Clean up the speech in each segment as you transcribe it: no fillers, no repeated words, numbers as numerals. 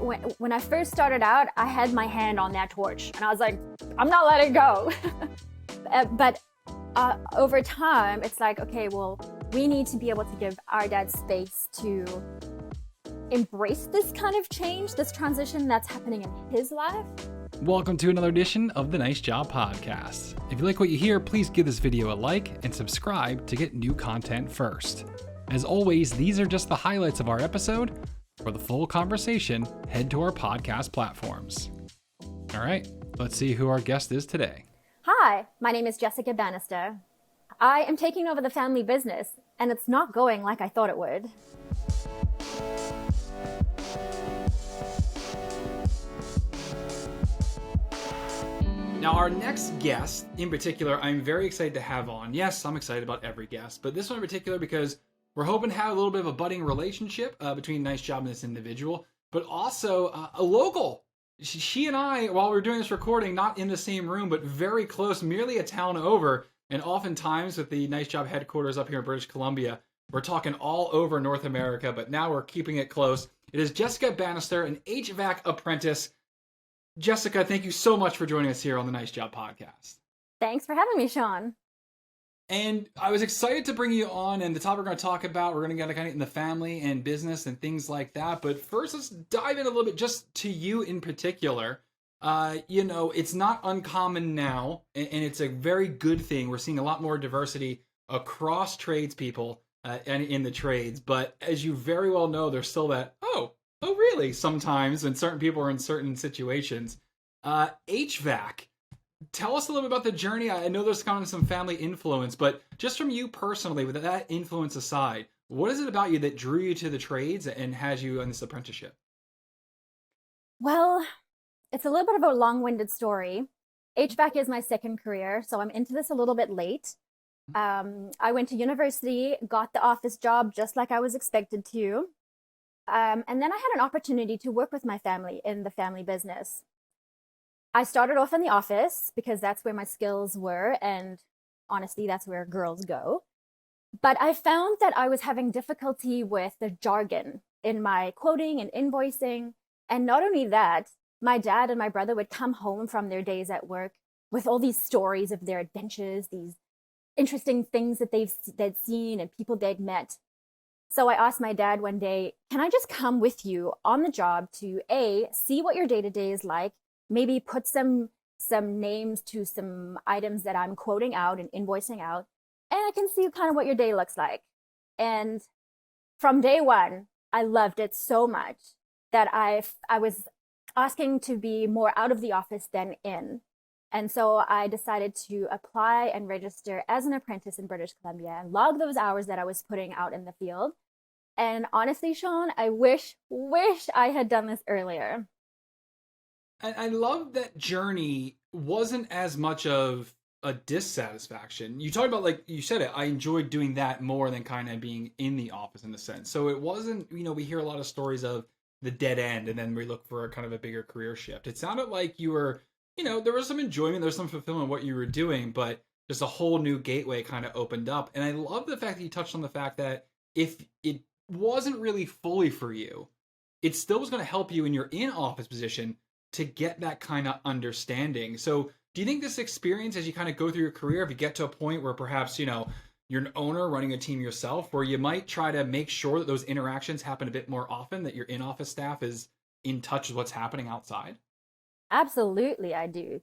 when I first started out, I had my hand on that torch and I was like, I'm not letting go. But over time, it's like, okay, well, we need to be able to give our dad space to embrace this kind of change, this transition that's happening in his life. Welcome to another edition of the NiceJob Podcast. If you like what you hear, please give this video a like and subscribe to get new content first. As always, these are just the highlights of our episode. For the full conversation, head to our podcast platforms. All right, let's see who our guest is today. Hi, my name is Jessica Bannister. I am taking over the family business, and it's not going like I thought it would. Now, our next guest, in particular, I'm very excited to have on. Yes, I'm excited about every guest, but this one in particular because we're hoping to have a little bit of a budding relationship between NiceJob and this individual, but also a local. She and I, while we're doing this recording, not in the same room, but very close, merely a town over, and oftentimes with the NiceJob headquarters up here in British Columbia, we're talking all over North America, but now we're keeping it close. It is Jessica Bannister, an HVAC apprentice. Jessica, thank you so much for joining us here on the NiceJob Podcast. Thanks for having me, Sean. And I was excited to bring you on, and the topic we're going to talk about, we're going to get kind of in the family and business and things like that. But first, let's dive in a little bit just to you in particular. It's not uncommon now, and it's a very good thing. We're seeing a lot more diversity across tradespeople and in the trades. But as you very well know, there's still that, oh, really? Sometimes when certain people are in certain situations. HVAC. Tell us a little bit about the journey. I know there's kind of some family influence, but just from you personally, with that influence aside, what is it about you that drew you to the trades and has you on this apprenticeship? Well, it's a little bit of a long-winded story. HVAC is my second career, so I'm into this a little bit late. I went to university, got the office job just like I was expected to. And then I had an opportunity to work with my family in the family business. I started off in the office because that's where my skills were, and honestly, that's where girls go. But I found that I was having difficulty with the jargon in my quoting and invoicing. And not only that, my dad and my brother would come home from their days at work with all these stories of their adventures, these interesting things that they'd seen and people they'd met. So I asked my dad one day, can I just come with you on the job to see what your day-to-day is like, maybe put some names to some items that I'm quoting out and invoicing out, and I can see kind of what your day looks like. And from day one, I loved it so much that I was asking to be more out of the office than in. And so I decided to apply and register as an apprentice in British Columbia and log those hours that I was putting out in the field. And honestly, Sean, I wish I had done this earlier. I love that journey wasn't as much of a dissatisfaction. You talked about, like you said it, I enjoyed doing that more than kind of being in the office in a sense. So it wasn't, we hear a lot of stories of the dead end and then we look for a kind of a bigger career shift. It sounded like you were, there was some enjoyment, there was some fulfillment in what you were doing, but just a whole new gateway kind of opened up. And I love the fact that you touched on the fact that if it wasn't really fully for you, it still was going to help you in your in-office position to get that kind of understanding. So do you think this experience, as you kind of go through your career, if you get to a point where perhaps, you're an owner running a team yourself, where you might try to make sure that those interactions happen a bit more often, that your in-office staff is in touch with what's happening outside? Absolutely, I do.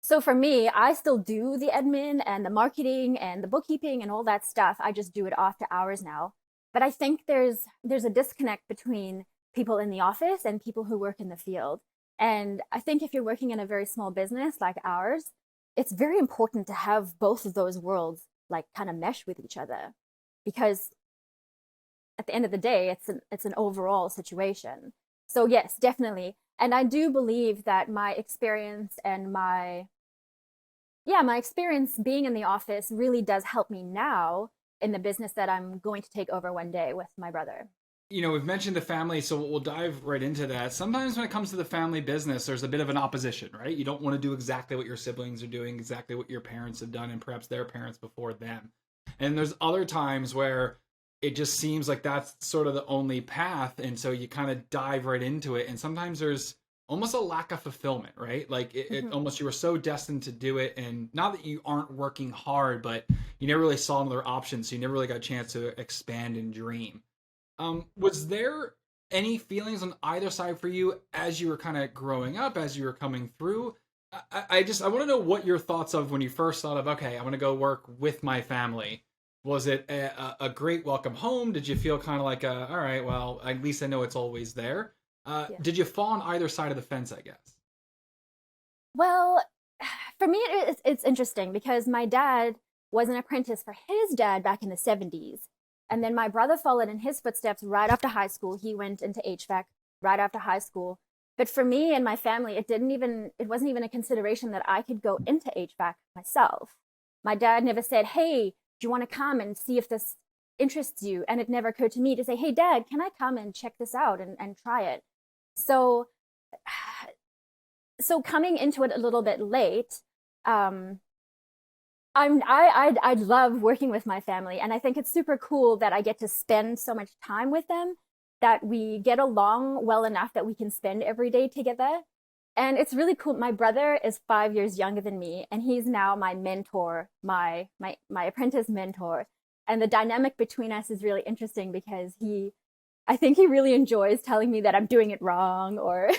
So for me, I still do the admin and the marketing and the bookkeeping and all that stuff. I just do it after hours now. But I think there's a disconnect between people in the office and people who work in the field. And I think if you're working in a very small business like ours, it's very important to have both of those worlds like kind of mesh with each other, because at the end of the day, it's an overall situation. So yes, definitely. And I do believe that my experience and my experience being in the office really does help me now in the business that I'm going to take over one day with my brother. We've mentioned the family, so we'll dive right into that. Sometimes when it comes to the family business, there's a bit of an opposition, right? You don't want to do exactly what your siblings are doing, exactly what your parents have done, and perhaps their parents before them. And there's other times where it just seems like that's sort of the only path. And so you kind of dive right into it. And sometimes there's almost a lack of fulfillment, right? Like it Mhm. almost, you were so destined to do it. And not that you aren't working hard, but you never really saw another option. So you never really got a chance to expand and dream. Was there any feelings on either side for you as you were kind of growing up, as you were coming through? I want to know what your thoughts of when you first thought of, okay, I'm going to go work with my family. Was it a great welcome home? Did you feel kind of like, all right, well, at least I know it's always there? Yeah. Did you fall on either side of the fence, I guess? Well, for me, it's interesting because my dad was an apprentice for his dad back in the 70s. And then my brother followed in his footsteps right after high school. He went into HVAC right after high school. But for me and my family, it wasn't even a consideration that I could go into HVAC myself. My dad never said, hey, do you want to come and see if this interests you? And it never occurred to me to say, hey, Dad, can I come and check this out and try it? So so coming into it a little bit late, um, I love working with my family, and I think it's super cool that I get to spend so much time with them, that we get along well enough that we can spend every day together. And it's really cool. My brother is 5 years younger than me, and he's now my mentor, my apprentice mentor. And the dynamic between us is really interesting because I think he really enjoys telling me that I'm doing it wrong, or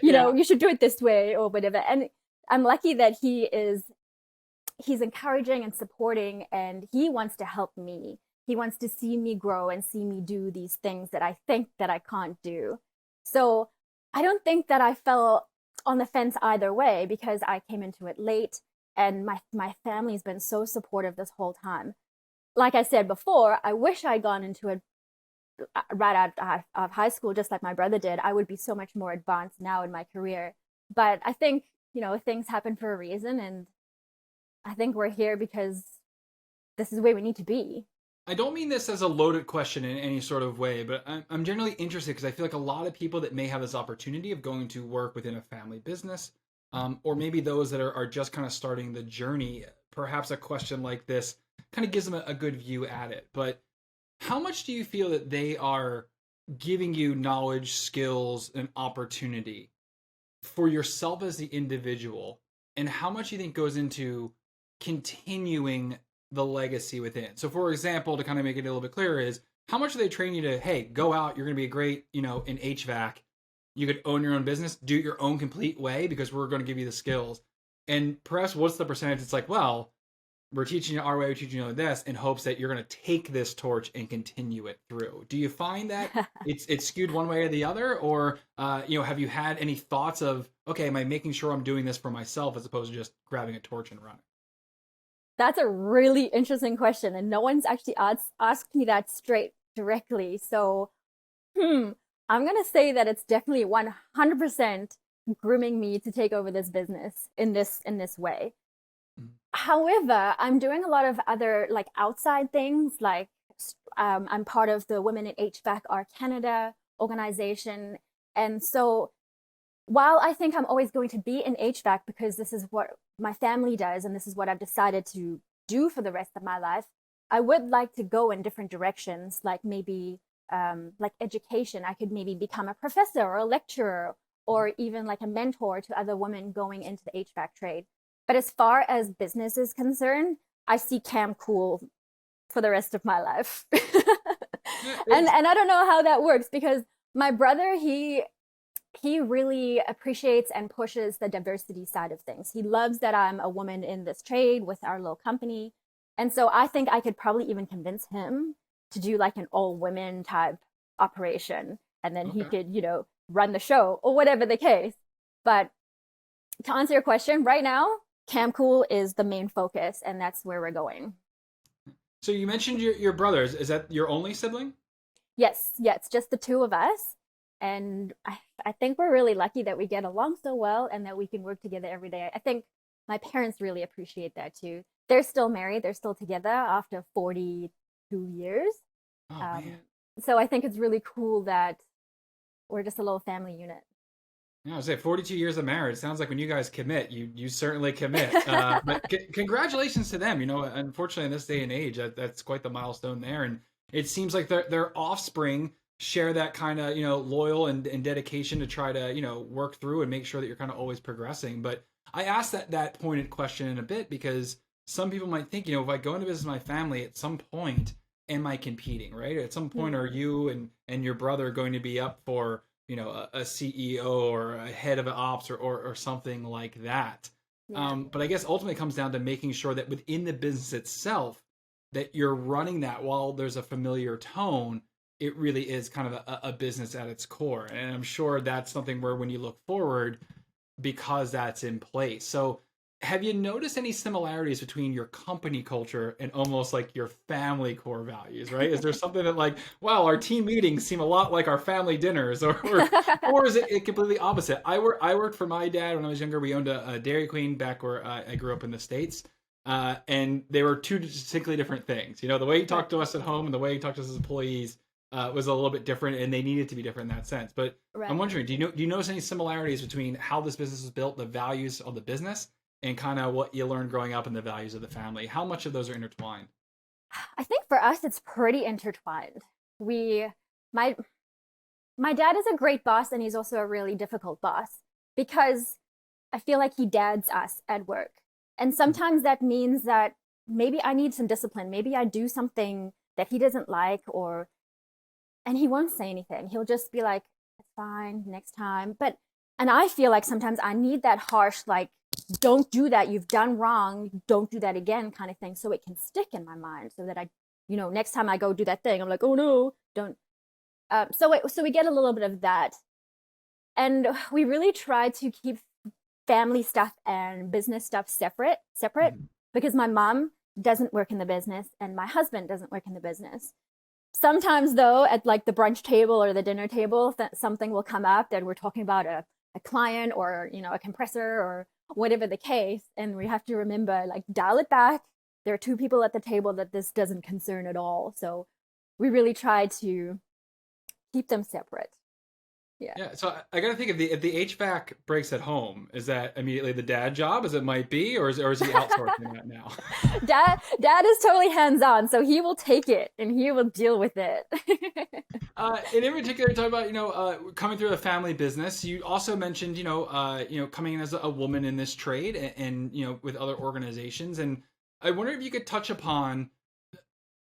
Yeah. you should do it this way or whatever. And I'm lucky that he's encouraging and supporting, and he wants to help me. He wants to see me grow and see me do these things that I think that I can't do. So I don't think that I fell on the fence either way, because I came into it late, and my family's been so supportive this whole time. Like I said before, I wish I'd gone into it right out of high school, just like my brother did. I would be so much more advanced now in my career. But I think, things happen for a reason, and I think we're here because this is where we need to be. I don't mean this as a loaded question in any sort of way, but I'm generally interested because I feel like a lot of people that may have this opportunity of going to work within a family business, or maybe those that are just kind of starting the journey, perhaps a question like this kind of gives them a good view at it. But how much do you feel that they are giving you knowledge, skills, and opportunity for yourself as the individual? And how much do you think goes into continuing the legacy within? So, for example, to kind of make it a little bit clearer, is how much do they train you to, hey, go out, you're going to be a great, in HVAC. You could own your own business, do it your own complete way because we're going to give you the skills. And perhaps what's the percentage? It's like, well, we're teaching you our way, we're teaching you this in hopes that you're going to take this torch and continue it through. Do you find that it's skewed one way or the other, or have you had any thoughts of, okay, am I making sure I'm doing this for myself as opposed to just grabbing a torch and running? That's a really interesting question, and no one's actually asked me that straight directly. So, I'm gonna say that it's definitely 100% grooming me to take over this business in this way. Mhm. However, I'm doing a lot of other like outside things, like I'm part of the Women in HVAC Our Canada organization, and so while I think I'm always going to be in HVAC because this is what my family does and this is what I've decided to do for the rest of my life, I would like to go in different directions, like maybe like education. I could maybe become a professor or a lecturer, or even like a mentor to other women going into the HVAC trade. But as far as business is concerned, I see Cam Cool for the rest of my life. and It's I don't know how that works, because my brother, he really appreciates and pushes the diversity side of things. He loves that I'm a woman in this trade with our little company. And so I think I could probably even convince him to do like an all women type operation. And then he okay. could, run the show or whatever the case. But to answer your question, right now, Cam Cool is the main focus, and that's where we're going. So you mentioned your brothers. Is that your only sibling? Yes, yeah, it's just the two of us. And I think we're really lucky that we get along so well and that we can work together every day. I think my parents really appreciate that too. They're still married, they're still together after 42 years. Oh Um, man. so I think it's really cool that we're just a little family unit. Yeah, I was say 42 years of marriage. Sounds like when you guys commit, you certainly commit. But congratulations to them. Unfortunately, in this day and age, that's quite the milestone there. And it seems like their offspring share that kind of, loyal and dedication to try to, work through and make sure that you're kind of always progressing. But I asked that pointed question in a bit because some people might think, if I go into business with my family, at some point, am I competing, right? At some point, are you and your brother going to be up for, a CEO or a head of an ops or something like that? Yeah. But I guess ultimately it comes down to making sure that within the business itself, that you're running that while there's a familiar tone, it really is kind of a business at its core. And I'm sure that's something where when you look forward, because that's in place. So have you noticed any similarities between your company culture and almost like your family core values, right? Is there something that like, wow, our team meetings seem a lot like our family dinners, or is it completely opposite? I worked for my dad when I was younger. We owned a Dairy Queen back where I grew up in the States. And they were two distinctly different things. The way he talked to us at home and the way he talked to us as employees was a little bit different, and they needed to be different in that sense. But Right. I'm wondering, do you notice any similarities between how this business is built, the values of the business, and kind of what you learned growing up and the values of the family? How much of those are intertwined? I think for us, it's pretty intertwined. My my dad is a great boss, and he's also a really difficult boss because I feel like he dads us at work. And sometimes that means that maybe I need some discipline. Maybe I do something that he doesn't like, and he won't say anything. He'll just be like, it's fine, next time. And I feel like sometimes I need that harsh, like, don't do that. You've done wrong. Don't do that again kind of thing. So it can stick in my mind so that next time I go do that thing, I'm like, oh no, don't. So we get a little bit of that. And we really try to keep family stuff and business stuff separate Mm-hmm. because my mom doesn't work in the business and my husband doesn't work in the business. Sometimes though, at like the brunch table or the dinner table, something will come up that we're talking about a client or, a compressor or whatever the case. And we have to remember, like, dial it back. There are two people at the table that this doesn't concern at all. So we really try to keep them separate. Yeah. Yeah, so I got to think if the HVAC breaks at home, is that immediately the dad job as it might be, or is he outsourcing that now? Dad is totally hands-on, so he will take it and he will deal with it. And in particular, talk about coming through a family business. You also mentioned coming in as a woman in this trade and with other organizations. And I wonder if you could touch upon.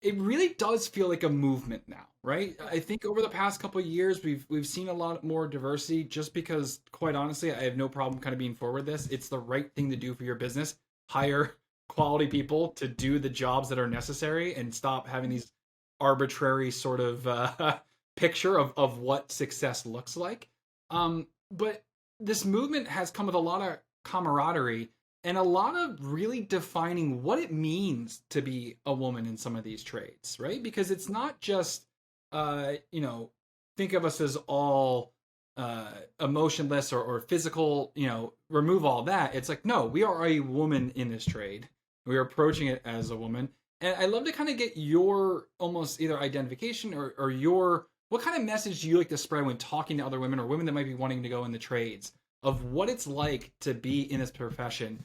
It really does feel like a movement now, right? I think over the past couple of years, we've seen a lot more diversity. Just because, quite honestly, I have no problem kind of being forward with this. It's the right thing to do for your business. Hire quality people to do the jobs that are necessary, and stop having these arbitrary sort of picture of what success looks like. But this movement has come with a lot of camaraderie and a lot of really defining what it means to be a woman in some of these trades, right? Because it's not just, think of us as all emotionless or physical, remove all that. It's like, no, we are a woman in this trade. We are approaching it as a woman. And I'd love to kind of get your almost either identification or your, what kind of message do you like to spread when talking to other women or women that might be wanting to go in the trades of what it's like to be in this profession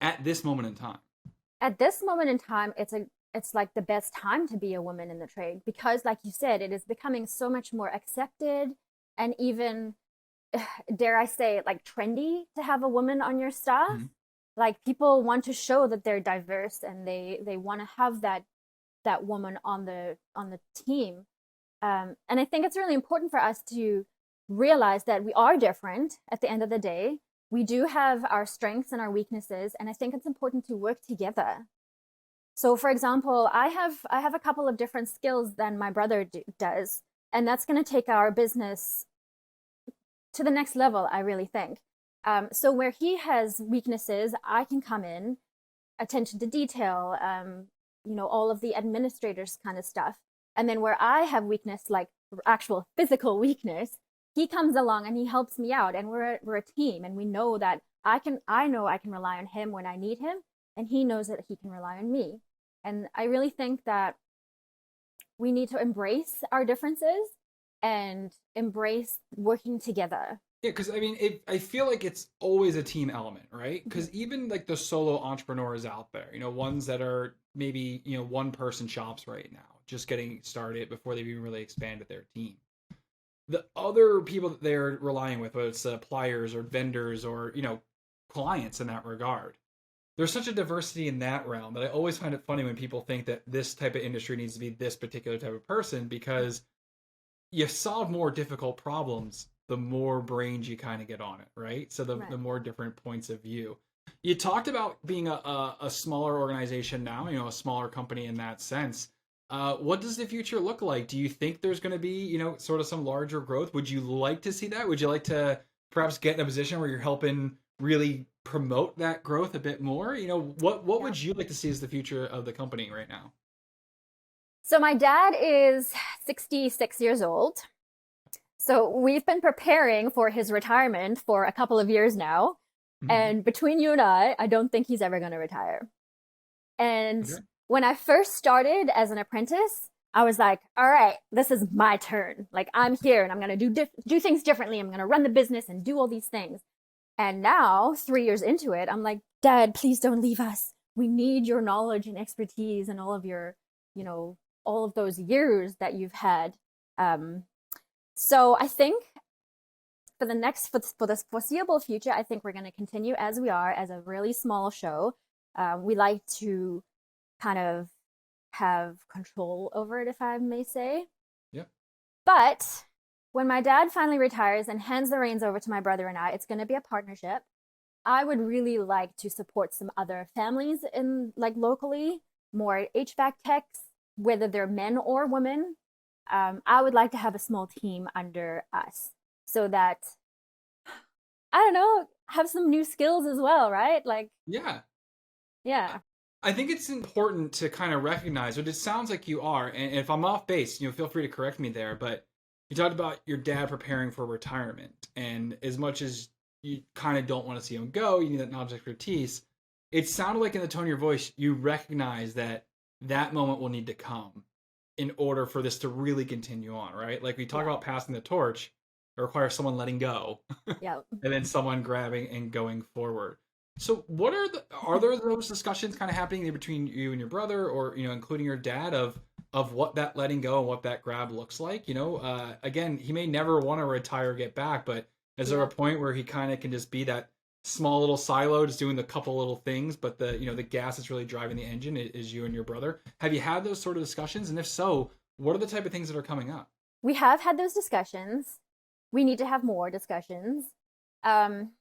at this moment in time? At this moment in time, it's like the best time to be a woman in the trade because, like you said, it is becoming so much more accepted and even, dare I say, like trendy to have a woman on your staff. Mm-hmm. Like people want to show that they're diverse and they want to have that woman on the team. And I think it's really important for us to realize that we are different at the end of the day. We do have our strengths and our weaknesses, and I think it's important to work together. So, for example, I have a couple of different skills than my brother does, and that's going to take our business to the next level, I really think. So where he has weaknesses, I can come in, attention to detail, all of the administrators kind of stuff. And then where I have weakness, like actual physical weakness, he comes along and he helps me out. And we're a team, and we know that I know I can rely on him when I need him, and he knows that he can rely on me. And I really think that we need to embrace our differences and embrace working together. Yeah, because I mean, I feel like it's always a team element, right? Because even like the solo entrepreneurs out there, ones that are maybe, one person shops right now, just getting started before they've even really expanded their team. The other people that they're relying with, whether it's suppliers or vendors or, clients in that regard, there's such a diversity in that realm that I always find it funny when people think that this type of industry needs to be this particular type of person because you solve more difficult problems the more brains you kind of get on it, right? So the Right. more different points of view. You talked about being a smaller organization now, a smaller company in that sense. What does the future look like? Do you think there's going to be, sort of some larger growth? Would you like to see that? Would you like to perhaps get in a position where you're helping really promote that growth a bit more? What Yeah. would you like to see as the future of the company right now? So my dad is 66 years old. So we've been preparing for his retirement for a couple of years now. Mhm. And between you and I don't think he's ever going to retire. And Okay. when I first started as an apprentice, I was like, all right, this is my turn. Like I'm here and I'm going to do things differently. I'm going to run the business and do all these things. And now, 3 years into it, I'm like, Dad, please don't leave us. We need your knowledge and expertise and all of your, all of those years that you've had. Um, so I think for this foreseeable future, I think we're going to continue as we are as a really small show. We like to kind of have control over it, if I may say. Yep. But when my dad finally retires and hands the reins over to my brother and I, it's going to be a partnership. I would really like to support some other families in like locally, more HVAC techs, whether they're men or women. I would like to have a small team under us so that I don't know, have some new skills as well, right? Like, Yeah. yeah, I think it's important to kind of recognize what it sounds like you are. And if I'm off base, feel free to correct me there. But you talked about your dad preparing for retirement. And as much as you kind of don't want to see him go, you need that knowledge expertise. It sounded like in the tone of your voice, you recognize that that moment will need to come in order for this to really continue on, right? Like we talk yeah, about passing the torch, it requires someone letting go yeah. and then someone grabbing and going forward. So what are there those discussions kind of happening between you and your brother or including your dad of what that letting go and what that grab looks like? Again, he may never want to retire or get back, but is there a Yeah. point where he kind of can just be that small little silo just doing the couple little things, but the gas that's really driving the engine is you and your brother? Have you had those sort of discussions? And if so, what are the type of things that are coming up? We have had those discussions. We need to have more discussions. Um,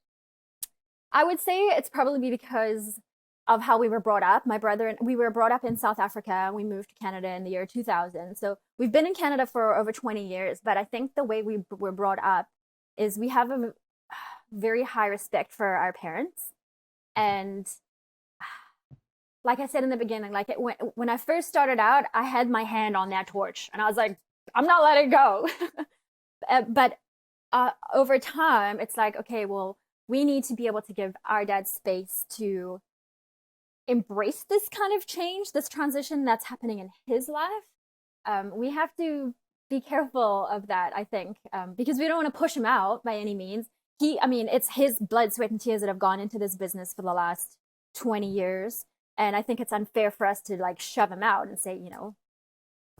I would say it's probably because of how we were brought up. My brother and we were brought up in South Africa. We moved to Canada in the year 2000. So we've been in Canada for over 20 years. But I think the way we were brought up is we have a very high respect for our parents. And like I said in the beginning, like when I first started out, I had my hand on that torch and I was like, I'm not letting go. But over time, it's like, okay, well, we need to be able to give our dad space to embrace this kind of change, this transition that's happening in his life. We have to be careful of that, I think, because we don't want to push him out by any means. I mean, it's his blood, sweat, and tears that have gone into this business for the last 20 years. And I think it's unfair for us to like shove him out and say,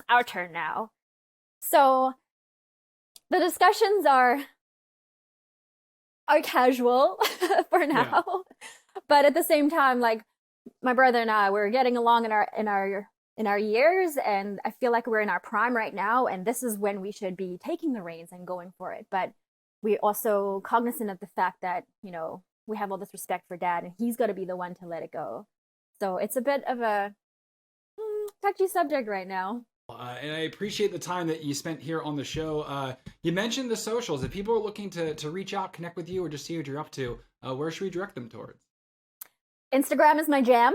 our turn now. So the discussions are casual for Yeah. now, but at the same time, like my brother and I, we're getting along in our years, and I feel like we're in our prime right now, and this is when we should be taking the reins and going for it. But we also cognizant of the fact that we have all this respect for dad, and he's got to be the one to let it go. So it's a bit of a touchy subject right now. And I appreciate the time that you spent here on the show. You mentioned the socials. If people are looking to reach out, connect with you, or just see what you're up to, where should we direct them towards? Instagram is my jam,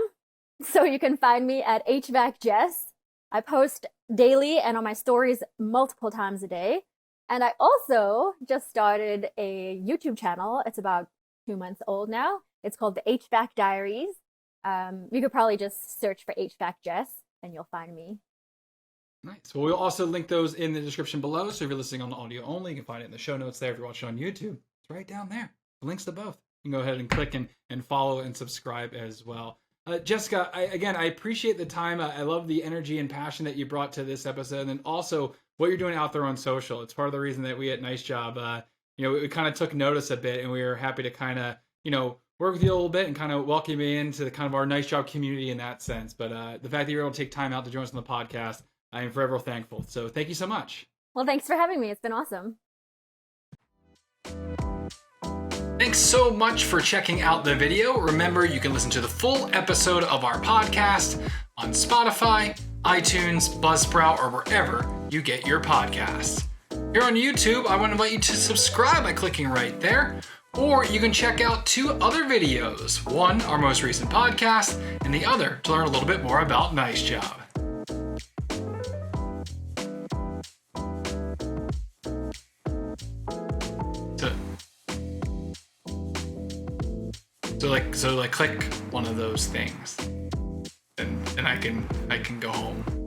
so you can find me at HVAC Jess. I post daily and on my stories multiple times a day. And I also just started a YouTube channel. It's about 2 months old now. It's called the HVAC Diaries. You could probably just search for HVAC Jess and you'll find me. Nice. Well, we'll also link those in the description below. So if you're listening on the audio only, you can find it in the show notes there. If you're watching on YouTube, it's right down there. Links to both. You can go ahead and click and follow and subscribe as well. Jessica, I appreciate the time. I love the energy and passion that you brought to this episode, and also what you're doing out there on social. It's part of the reason that we at NiceJob, we kind of took notice a bit, and we were happy to kind of, work with you a little bit and kind of welcome you into the kind of our NiceJob community in that sense. But the fact that you're able to take time out to join us on the podcast, I am forever thankful. So thank you so much. Well, thanks for having me. It's been awesome. Thanks so much for checking out the video. Remember, you can listen to the full episode of our podcast on Spotify, iTunes, Buzzsprout, or wherever you get your podcasts. Here on YouTube, I want to invite you to subscribe by clicking right there, or you can check out 2 other videos. One, our most recent podcast, and the other to learn a little bit more about NiceJob. So click one of those things, and I can go home.